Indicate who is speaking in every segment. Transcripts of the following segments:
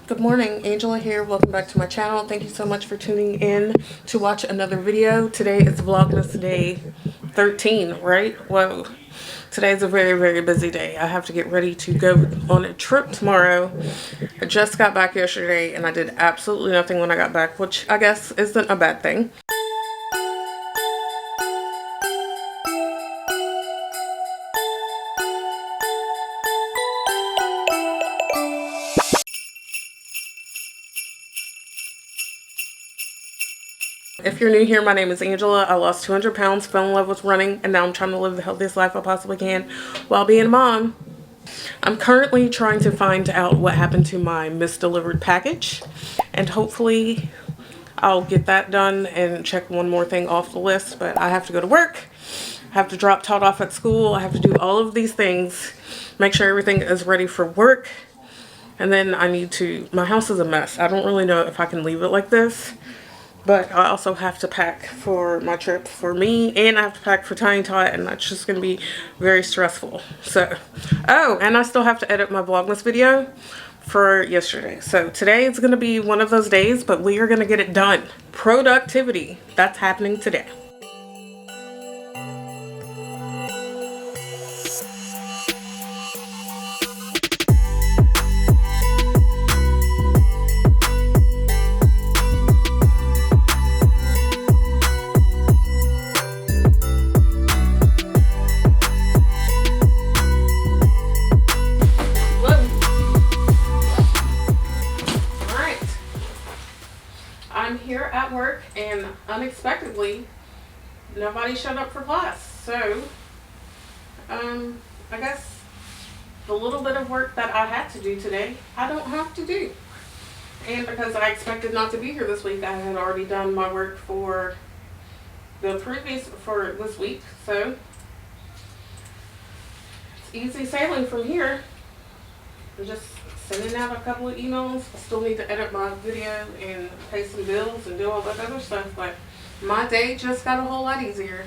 Speaker 1: Good morning, Angela here. Welcome back to my channel. Thank you so much for tuning in to watch another video. Today is Vlogmas day 13, right? Whoa. Today is a very, very busy day. I have to get ready to go on a trip tomorrow. I just got back yesterday and I did absolutely nothing when I got back, which I guess isn't a bad thing. If you're new here, my name is Angela. I lost 200 pounds, fell in love with running, and now I'm trying to live the healthiest life I possibly can while being a mom. I'm currently trying to find out what happened to my misdelivered package, and hopefully I'll get that done and check one more thing off the list. But I have to go to work, I have to drop Todd off at school, I have to do all of these things, make sure everything is ready for work, and then I need to, my house is a mess. I don't really know if I can leave it like this. But I also have to pack for my trip for me, and I have to pack for Tiny Tot, and that's just going to be very stressful. So, oh, and I still have to edit my Vlogmas video for yesterday. So today is going to be one of those days, but we are going to get it done. Productivity, that's happening today. I'm here at work and unexpectedly nobody showed up for class, so I guess the little bit of work that I had to do today I don't have to do, and because I expected not to be here this week, I had already done my work for this week, so it's easy sailing from here. I'm just sending out a couple of emails. I still need to edit my video and pay some bills and do all that other stuff, but my day just got a whole lot easier.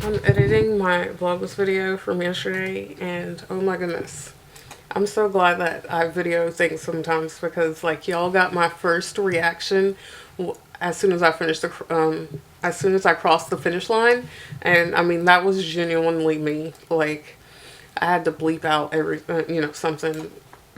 Speaker 1: I'm editing my Vlogmas video from yesterday, and oh my goodness, I'm so glad that I video things sometimes, because like y'all got my first reaction as soon as I finished as soon as I crossed the finish line, and I mean that was genuinely me. Like I had to bleep out every something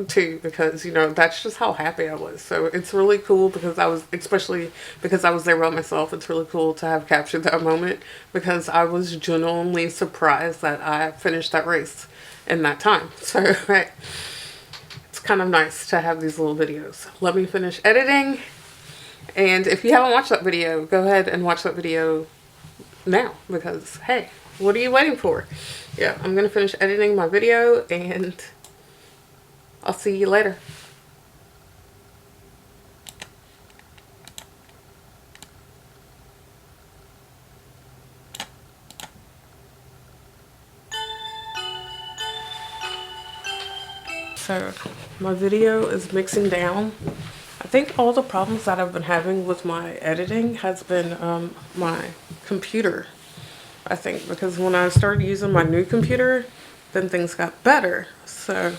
Speaker 1: too, because that's just how happy I was. So it's really cool, because especially because I was there by myself, it's really cool to have captured that moment, because I was genuinely surprised that I finished that race in that time. So right, it's kind of nice to have these little videos. Let me finish editing, and if you haven't watched that video, go ahead and watch that video now, because hey, what are you waiting for? Yeah, I'm gonna finish editing my video and I'll see you later. So my video is mixing down. I think all the problems that I've been having with my editing has been my computer. I think because when I started using my new computer, then things got better. So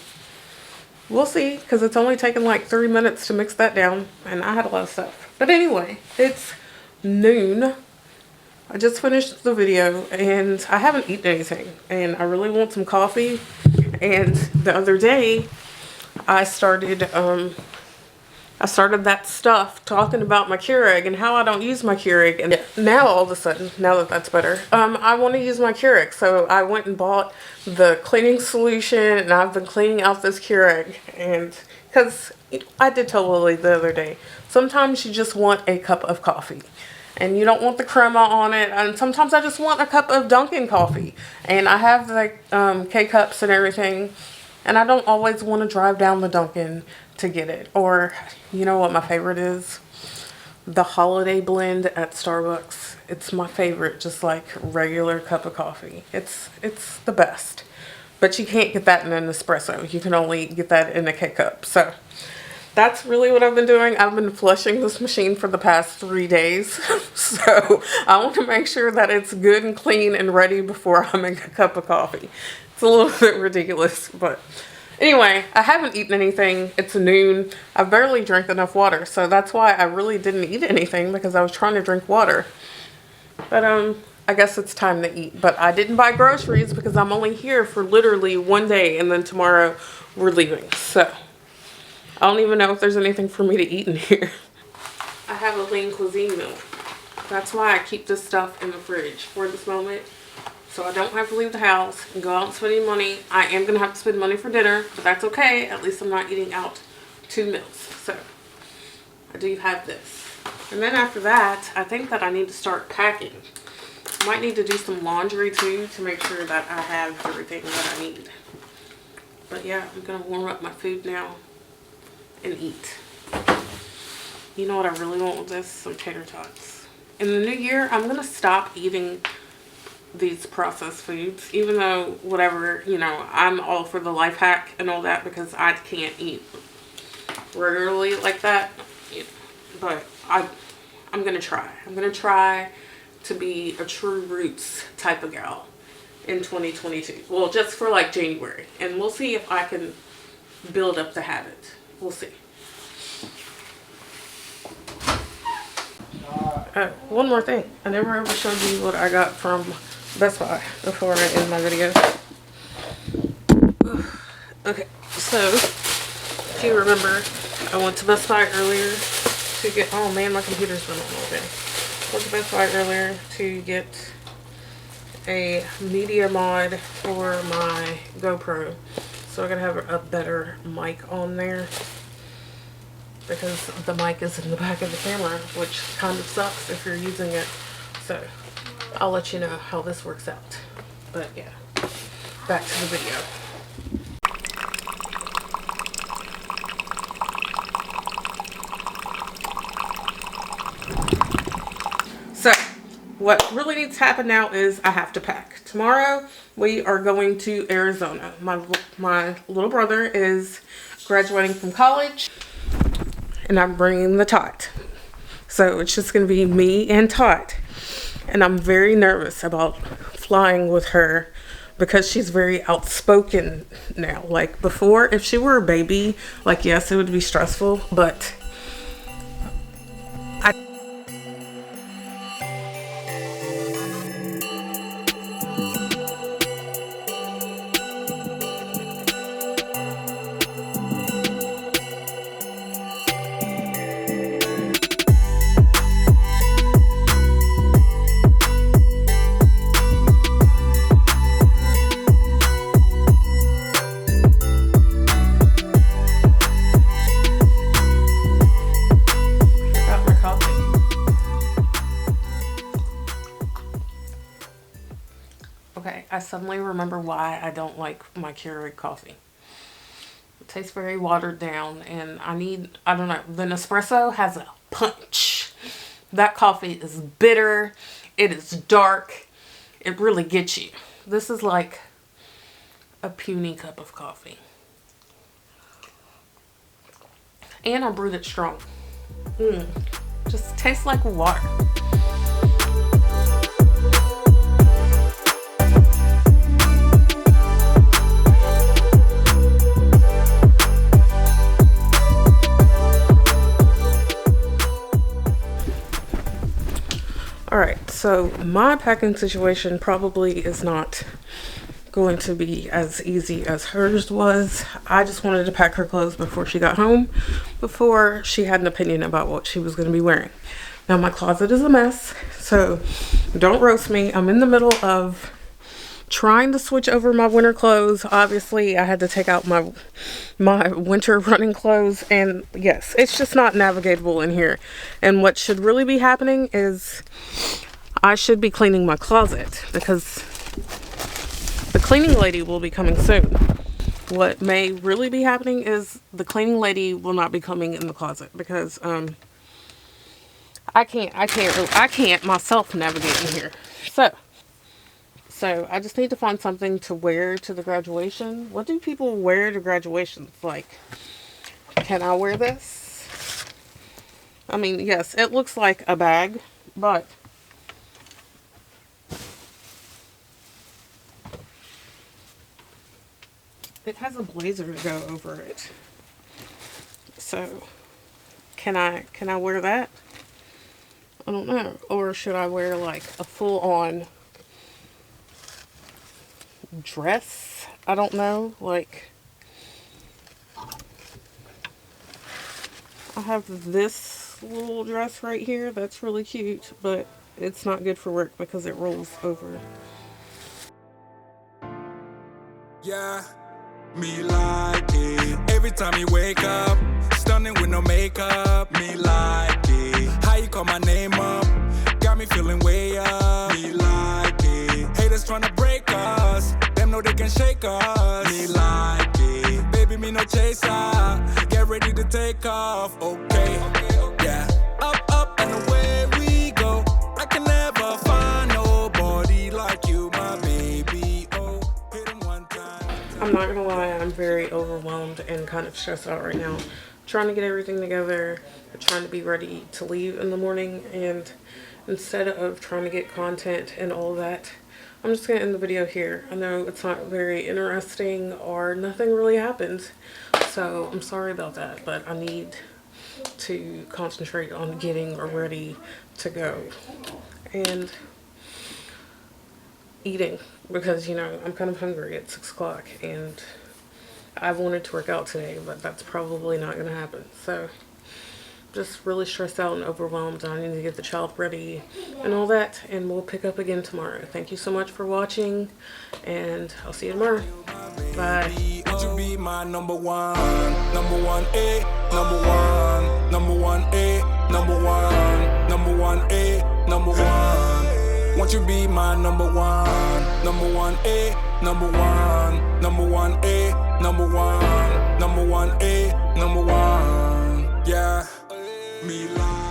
Speaker 1: we'll see, because it's only taken like 3 minutes to mix that down, and I had a lot of stuff. But anyway, it's noon. I just finished the video, and I haven't eaten anything, and I really want some coffee. And the other day, I started that stuff talking about my Keurig and how I don't use my Keurig, and now all of a sudden, now that that's better, I want to use my Keurig. So I went and bought the cleaning solution, and I've been cleaning out this Keurig, and because I did tell Lily the other day, sometimes you just want a cup of coffee and you don't want the crema on it, and sometimes I just want a cup of Dunkin' coffee, and I have the K-cups and everything. And I don't always want to drive down the Dunkin' to get it. Or, you know what my favorite is? The holiday blend at Starbucks. It's my favorite, just like regular cup of coffee. It's the best. But you can't get that in an espresso. You can only get that in a K-cup. So that's really what I've been doing. I've been flushing this machine for the past 3 days. So I want to make sure that it's good and clean and ready before I make a cup of coffee. It's a little bit ridiculous, but anyway, I haven't eaten anything. It's noon. I barely drank enough water, so that's why I really didn't eat anything, because I was trying to drink water. But I guess it's time to eat. But I didn't buy groceries because I'm only here for literally 1 day, and then tomorrow we're leaving. So I don't even know if there's anything for me to eat in here. I have a lean cuisine meal. That's why I keep this stuff in the fridge for this moment. So I don't have to leave the house and go out and spend any money. I am going to have to spend money for dinner, but that's okay. At least I'm not eating out 2 meals. So I do have this. And then after that, I think that I need to start packing. I might need to do some laundry too to make sure that I have everything that I need. But yeah, I'm going to warm up my food now and eat. You know what I really want with this? Some tater tots. In the new year, I'm going to stop eating these processed foods, even though whatever, you know, I'm all for the life hack and all that, because I can't eat regularly like that. But I'm gonna try. I'm gonna try to be a true roots type of gal in 2022. Well, just for like January, and we'll see if I can build up the habit. We'll see. One more thing. I never ever showed you what I got from Best Buy before I end my video. Okay, so if you remember, I went to Best Buy earlier to get, oh man, my computer's been on all day. Went to Best Buy earlier to get a media mod for my GoPro. So I'm gonna have a better mic on there, because the mic is in the back of the camera, which kind of sucks if you're using it. So I'll let you know how this works out. But yeah, back to the video. So what really needs to happen now is I have to pack. Tomorrow we are going to Arizona. My little brother is graduating from college, and I'm bringing the tot. So it's just going to be me and Tot. And I'm very nervous about flying with her because she's very outspoken now. Like before, if she were a baby, like yes, it would be stressful, but I suddenly remember why I don't like my Keurig coffee. It tastes very watered down, and I don't know, the Nespresso has a punch. That coffee is bitter, it is dark, it really gets you. This is like a puny cup of coffee. And I brewed it strong. Just tastes like water. Alright, so my packing situation probably is not going to be as easy as hers was. I just wanted to pack her clothes before she got home, before she had an opinion about what she was going to be wearing. Now my closet is a mess, so don't roast me. I'm in the middle of trying to switch over my winter clothes. Obviously, I had to take out my winter running clothes, and yes, it's just not navigatable in here. And what should really be happening is I should be cleaning my closet, because the cleaning lady will be coming soon. what may really be happening is the cleaning lady will not be coming in the closet because I can't myself navigate in here. So I just need to find something to wear to the graduation. What do people wear to graduations? Like, can I wear this? I mean, yes, it looks like a bag, but it has a blazer to go over it. So, can I wear that? I don't know. Or should I wear like a full-on dress? I don't know. Like, I have this little dress right here that's really cute, but it's not good for work because it rolls over.
Speaker 2: Yeah, me like it. Every time you wake up, stunning with no makeup. Me like it. How you call my name up? Got me feeling way up. Me like it. Haters trying to break us. Them know they can shake us. Me like it. Baby, me no chaser. Get ready to take off. Okay, yeah. Up and away we go. I can never find nobody like you, my baby. Oh, hit 'em one time.
Speaker 1: I'm not gonna lie, I'm very overwhelmed and kind of stressed out right now. Trying to get everything together, trying to be ready to leave in the morning, and instead of trying to get content and all that, I'm just gonna end the video here. I know it's not very interesting or nothing really happened, so I'm sorry about that, but I need to concentrate on getting ready to go and eating, because you know I'm kind of hungry at 6 o'clock and I wanted to work out today, but that's probably not going to happen. So just really stressed out and overwhelmed. I need to get the child ready and all that, and we'll pick up again tomorrow. Thank you so much for watching, and I'll see you tomorrow. Bye.
Speaker 2: Would you be my number one? Number one, A, number one, number one, A, number one, number one, A, number one. Won't you be my number one? Number one, A, number one, number one, A, number one, number one, A, number one. Yeah, me like.